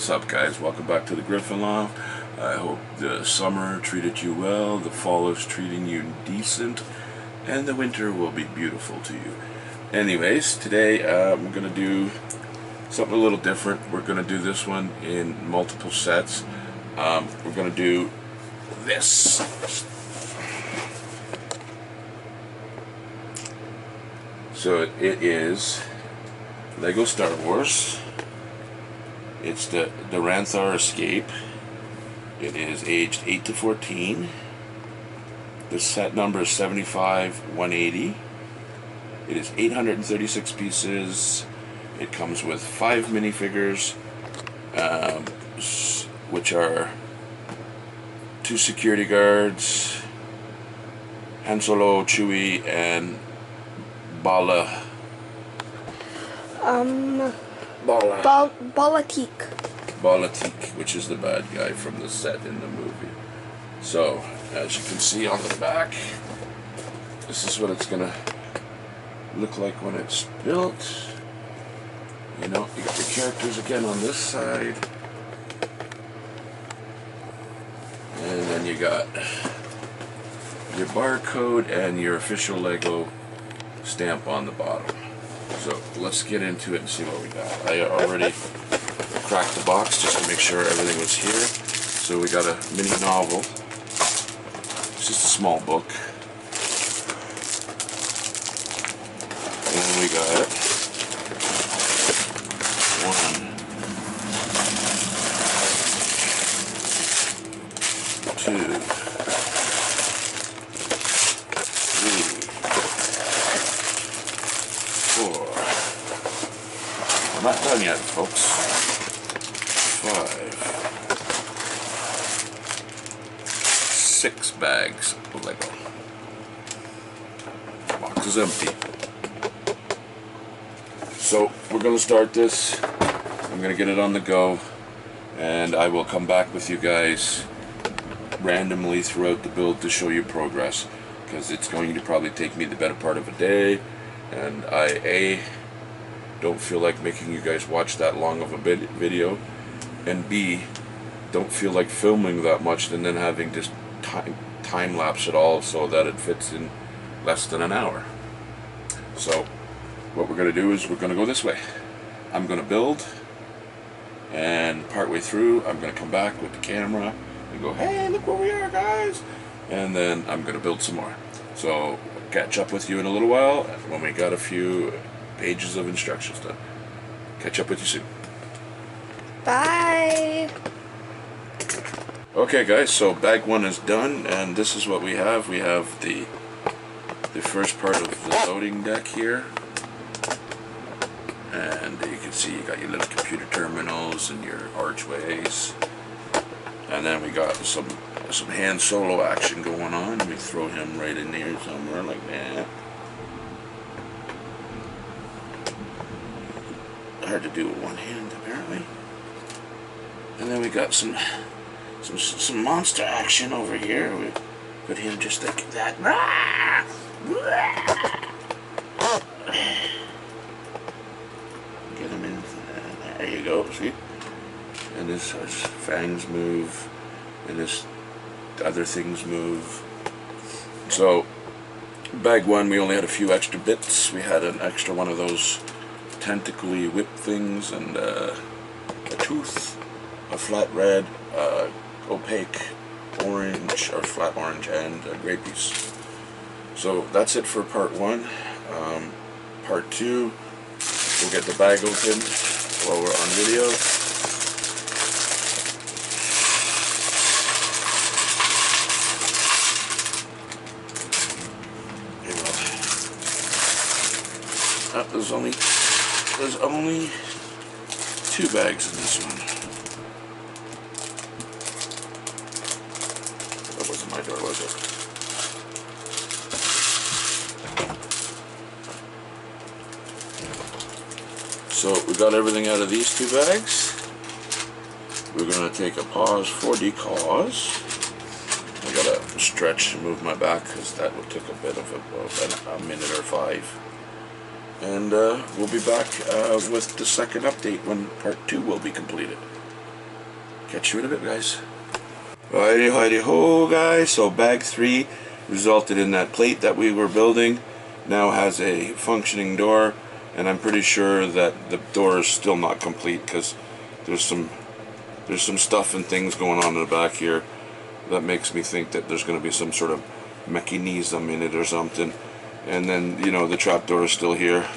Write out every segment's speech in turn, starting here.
What's up, guys? Welcome back to the Griffin Loft. I hope the summer treated you well, the fall is treating you decent, and the winter will be beautiful to you. Anyways, today we're going to do something a little different. We're going to do this one in multiple sets. We're going to do this. So it is Lego Star Wars. It's the Rathtar Escape. It is aged 8 to 14. The set number is 75180. It is 836 pieces. It comes with 5 minifigures, which are 2 security guards, Han Solo, Chewie, and bala-tik. Bala-tik, which is the bad guy from the set in the movie. So, as you can see on the back, this is what it's gonna look like when it's built. You know, you got the characters again on this side, and then you got your barcode and your official Lego stamp on the bottom. So let's get into it and see what we got. I already cracked the box just to make sure everything was here. So we got a mini novel. It's just a small book. And then we got 1, 2, 4. We're not done yet, folks. 5, 6 bags of Lego. The box is empty. So we're going to start this. I'm going to get it on the go, and I will come back with you guys randomly throughout the build to show you progress, because it's going to probably take me the better part of a day, and I don't feel like making you guys watch that long of a video, and B, don't feel like filming that much and then having just time lapse it all so that it fits in less than an hour. So what we're going to do is we're going to go this way. I'm going to build, and partway through I'm going to come back with the camera and go, hey, look where we are, guys, and then I'm going to build some more. So catch up with you in a little while when we got a few pages of instructions done. Catch up with you soon. Bye. Okay, guys, so bag 1 is done, and this is what we have. We have the first part of the loading deck here, and you can see you got your little computer terminals and your archways, and then we got some Han Solo action going on. We throw him right in there somewhere like that. Hard to do with one hand, apparently. And then we got some monster action over here. We put him just like that. Get him in. There you go. See? And his fangs move, and his other things move. So bag 1, we only had a few extra bits. We had an extra one of those tentacly whip things, and a tooth, a flat red, opaque orange, or flat orange, and a gray piece. So that's it for part 1. Part 2, we'll get the bag opened while we're on video. There's only 2 bags in this one. That wasn't my door, was it? So we got everything out of these 2 bags. We're going to take a pause for decause. I gotta stretch and move my back because that would take a bit of a minute or 5. And we'll be back with the second update when part 2 will be completed. catch you in a bit, guys. Alrighty ho, guys. So bag 3 resulted in that plate that we were building. Now has a functioning door, and I'm pretty sure that the door is still not complete because there's some stuff and things going on in the back here that makes me think that there's going to be some sort of mechanism in it or something. And then, you know, the trapdoor is still here,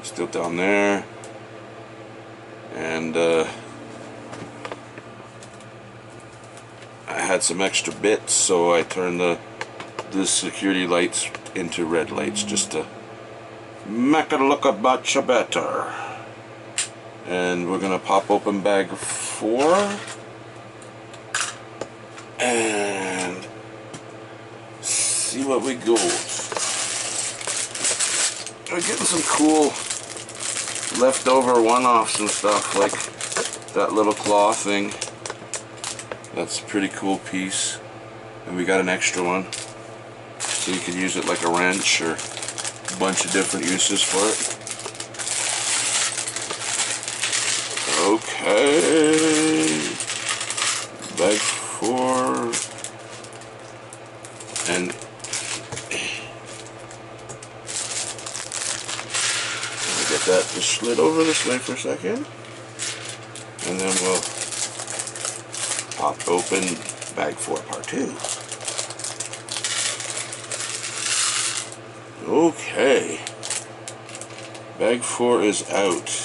still down there, and I had some extra bits, so I turned the security lights into red lights just to make it look a bunch better. And we're gonna pop open bag 4 and see what we got. We're getting some cool leftover one-offs and stuff, like that little claw thing. That's a pretty cool piece, and we got an extra one, so you can use it like a wrench or a bunch of different uses for it. Okay, bag 4, and get that just slid over this way for a second, and then we'll pop open bag 4 part 2. Okay, bag 4 is out.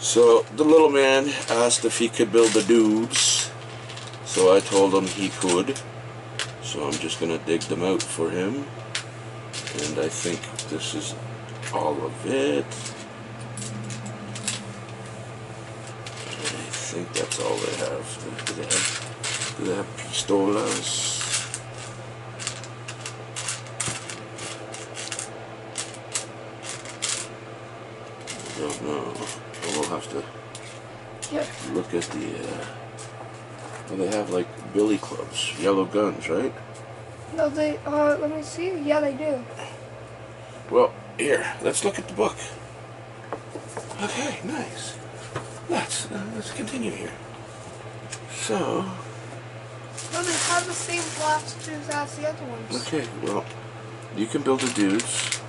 So the little man asked if he could build the dudes, so I told him he could. So I'm just gonna dig them out for him, and I think this is all of it. I think that's all they have. Do they have pistolas? I don't know. We'll have to look at the, well, they have like billy clubs, yellow guns, right? No, they, let me see. Yeah, they do. Well, here, let's look at the book. Okay, nice. Let's continue here. So. No, they have the same blasters as the other ones. Okay, well, you can build the dudes,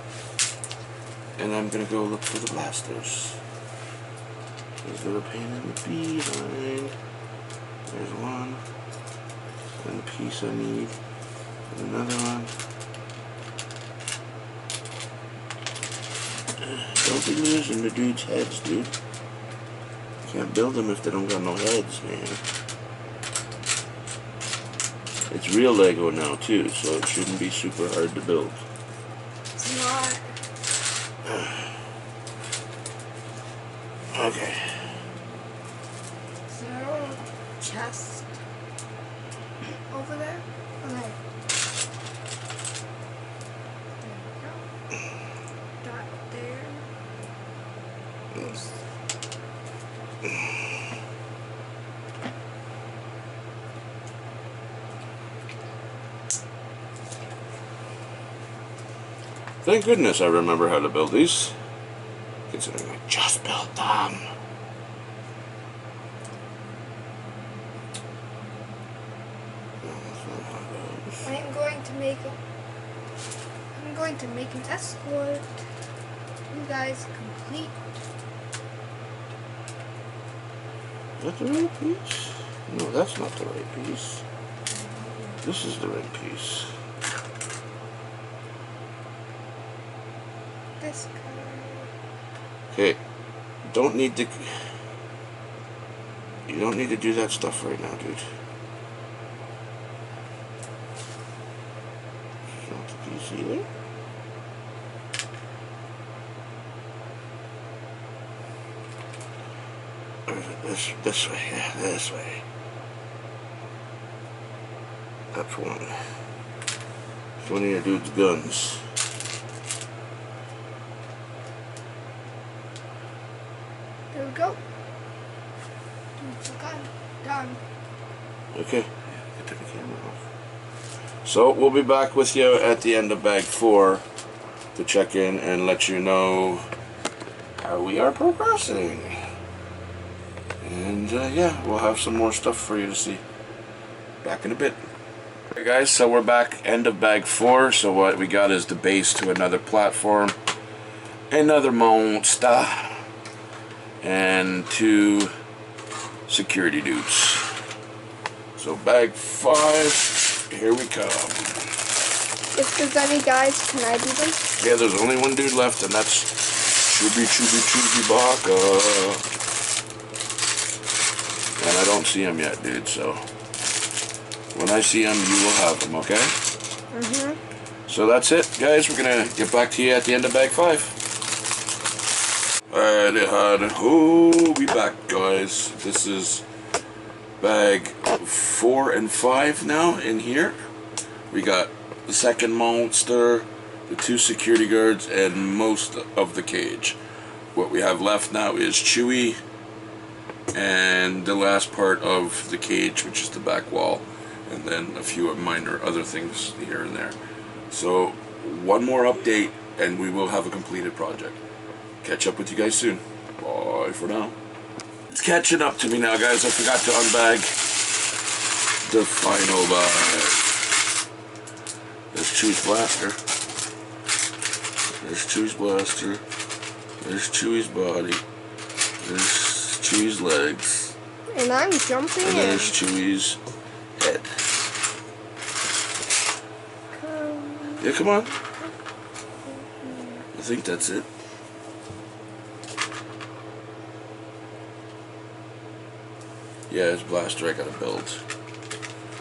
and I'm gonna go look for the blasters. There's a little pain in the behind. There's one. And the piece I need. And another one. Don't be losing the dude's heads, dude. Can't build them if they don't got no heads, man. It's real Lego now, too, so it shouldn't be super hard to build. It's not. Okay. Is there a chest over there? Okay. There we go. Dot there. Oops. Thank goodness I remember how to build these, considering I just built them. I'm going to make an escort. You guys complete. Is that the right piece? No, that's not the right piece. This is the right piece. This color. Okay, don't need to. You don't need to do that stuff right now, dude. Not the piece either. This way, yeah, this way. That's one. It's one of your dude's guns. There we go. Done. Okay. Get the camera off. So we'll be back with you at the end of bag 4 to check in and let you know how we are progressing. And yeah, we'll have some more stuff for you to see. Back in a bit. Okay guys, so we're back end of bag 4. So what we got is the base to another platform, another monster, and 2 security dudes. So bag 5, here we come. If there's any guys, can I do them? Yeah, there's only one dude left, and that's Chewbacca. And I don't see him yet, dude, so when I see him, you will have him, okay? Mm-hmm. So that's it, guys. We're gonna get back to you at the end of bag 5. Oh, we back, guys. This is bag 4 and 5 now in here. We got the second monster, the 2 security guards, and most of the cage. What we have left now is Chewie and the last part of the cage, which is the back wall, and then a few minor other things here and there. So one more update and we will have a completed project. Catch up with you guys soon. Bye for now. It's catching up to me now, guys. I forgot to unbag the final bag. There's Chewie's blaster. There's Chewie's blaster. There's Chewie's body. There's Chewie's legs. And I'm jumping and there's Chewie's head. Yeah, come on. I think that's it. Yeah, his blaster I gotta build.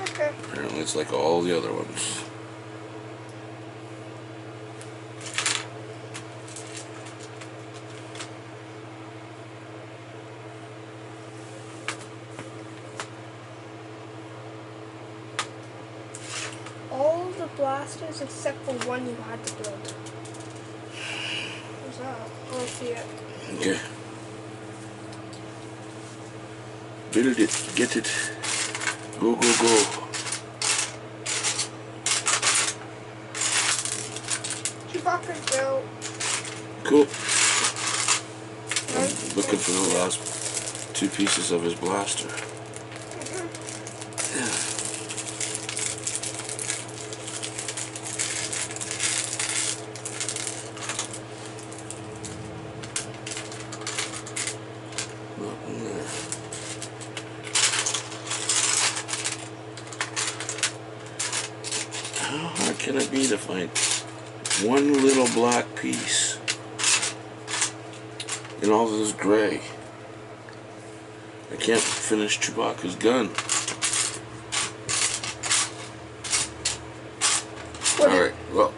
Okay. Apparently it's like all the other ones. All the blasters except for one you had to build. What's that? Oh, I see it. Okay. Build it. Get it. Go, go, go. Chewbacca's built. Cool. I'm looking for the last 2 pieces of his blaster. Yeah. Nothing there. How hard can it be to find one little black piece in all this gray? I can't finish Chewbacca's gun. Alright, well,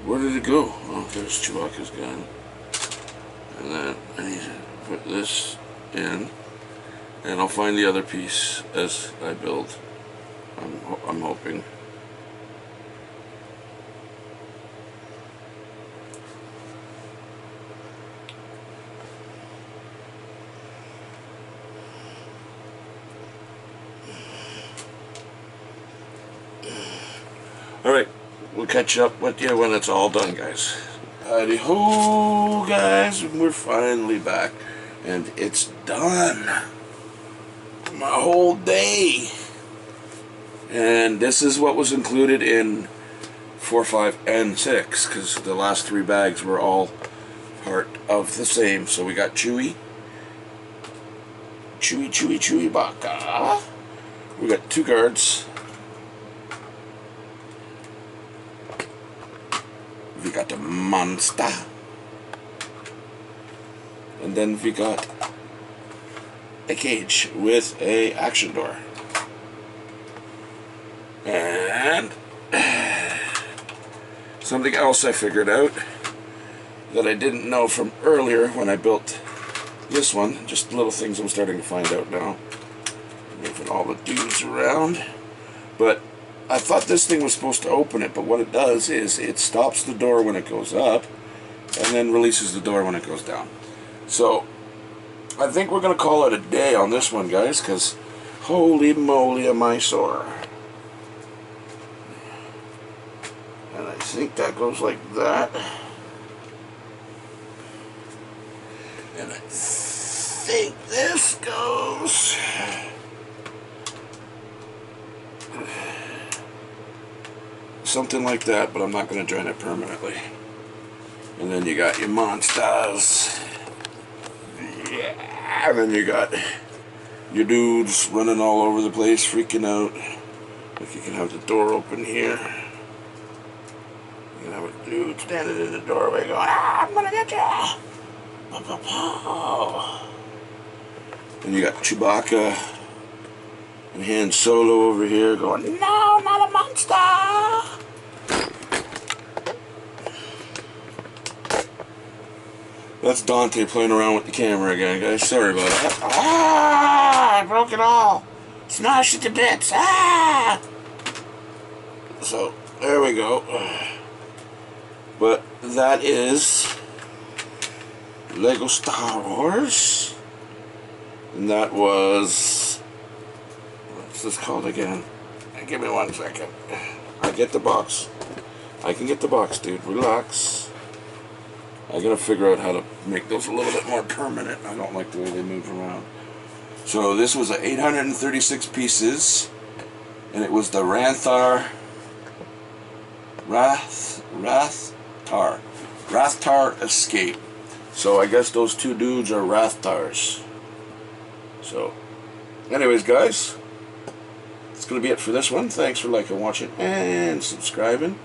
where did it go? Oh, there's Chewbacca's gun. And then I need to put this in, and I'll find the other piece as I build. I'm hoping. Alright, we'll catch up with you when it's all done, guys. Howdy ho, guys, we're finally back. And it's done. My whole day. And this is what was included in 4, 5, and 6, because the last 3 bags were all part of the same. So we got Chewbacca. We got 2 guards. We got the monster. And then we got a cage with a action door. And something else I figured out that I didn't know from earlier when I built this one. Just little things I'm starting to find out now. Moving all the dudes around. But I thought this thing was supposed to open it, but what it does is it stops the door when it goes up and then releases the door when it goes down. So, I think we're going to call it a day on this one, guys, because holy moly am I sore. And I think that goes like that. And I think this goes something like that, but I'm not going to join it permanently. And then you got your monsters. Yeah. And then you got your dudes running all over the place, freaking out. Like you can have the door open here. You can have a dude standing in the doorway going, "Ah, I'm gonna get you!" And you got Chewbacca and Han Solo over here going, "No, not a monster!" That's Dante playing around with the camera again, guys. Sorry about that. Ah! I broke it all. Smash it to bits. Ah! So, there we go. But that is Lego Star Wars. And that was... what's this called again? Give me 1 second. I get the box. I can get the box, dude. Relax. I gotta figure out how to make those a little bit more permanent. I don't like the way they move around. So this was 836 pieces, and it was the Rathtar Escape. So I guess those two dudes are rathtars. So, anyways, guys, that's gonna be it for this one. Thanks for liking, watching, and subscribing.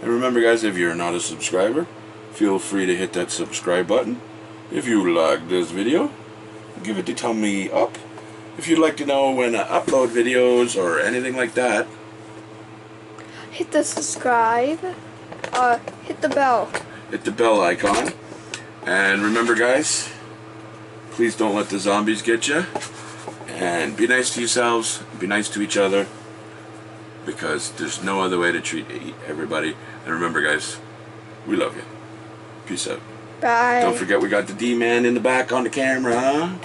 And remember, guys, if you're not a subscriber, feel free to hit that subscribe button. If you like this video, give it a thumbs up. If you'd like to know when I upload videos or anything like that, hit the subscribe. Hit the bell. Hit the bell icon. And remember, guys, please don't let the zombies get you. And be nice to yourselves. Be nice to each other. Because there's no other way to treat everybody. And remember, guys, we love you. Peace out. Bye. Don't forget we got the D-Man in the back on the camera.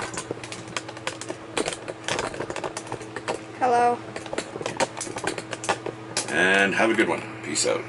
Hello. And have a good one. Peace out.